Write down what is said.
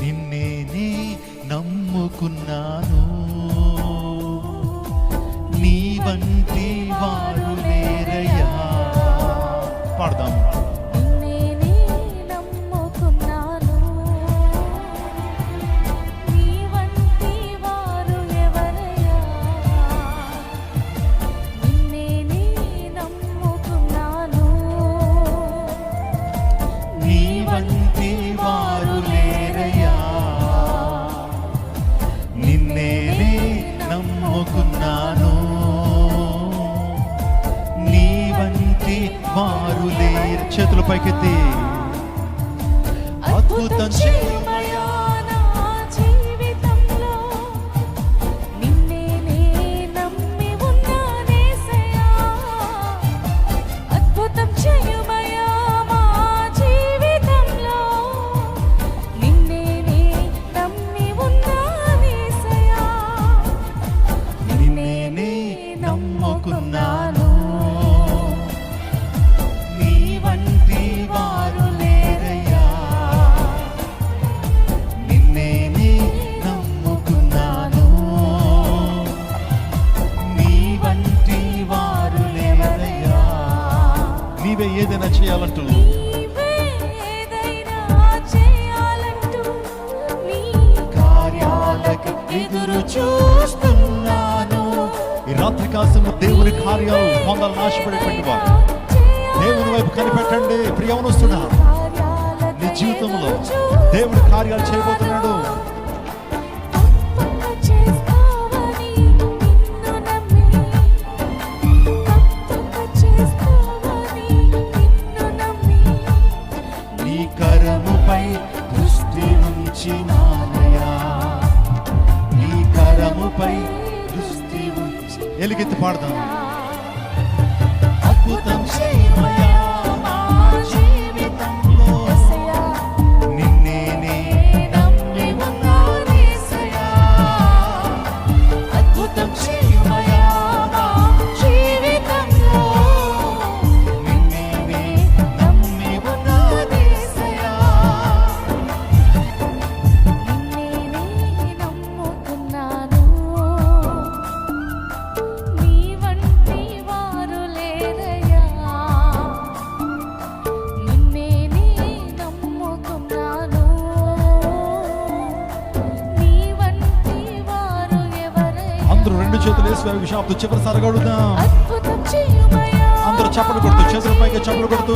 నిన్నే నమ్ముకున్నాను, నీ వంటి వారు లేరయ్యా. పాడదాం. వారు లేరు. చేతులు పైకెత్తి అద్భుతం చేయమయ్యా నా జీవితంలో, నిన్నే నమ్మి ఉన్నానేసయ్యా. అద్భుతం చేయమయ్యా మా జీవితంలో, నిన్నే నమ్మి ఉన్నానేసయ్యా. నిన్నే నమ్ముకున్నాను, నీవే ఏదైనా చేయాలంటూ నీ కార్యాలకు ఎదురు చూస్తున్నాను. ఈ రాత్రి కాసము దేవుని కార్యాలు పొందాలని ఆశపడేటువంటి వారు దేవుని వైపు కనిపెట్టండి. ప్రియవనస్తుడా, నీ జీవితంలో దేవుని కార్యాలు చేయబోతున్నాడు. కరముపై దృష్టి ఉంచినానయ్యా, నీ కరముపై దృష్టి ఉంచి. ఎలుగెత్తి పాడదాం. అద్భుతం చేయమయ్యా నా జీవితంలో, నిన్నే నమ్మి ఉన్నానేసయ్యా. అద్భుతం చేయమయ్యా నా జీవితంలో, నిన్నే నమ్మి ఉన్నానేసయ్యా. అందరూ రెండు చేతులు వేసి విషాప్తు చివరిసారిగా అడుగుదాం. అందరూ చప్పలు కొడుతూ, చేతుల పైకి చప్పలు కొడుతూ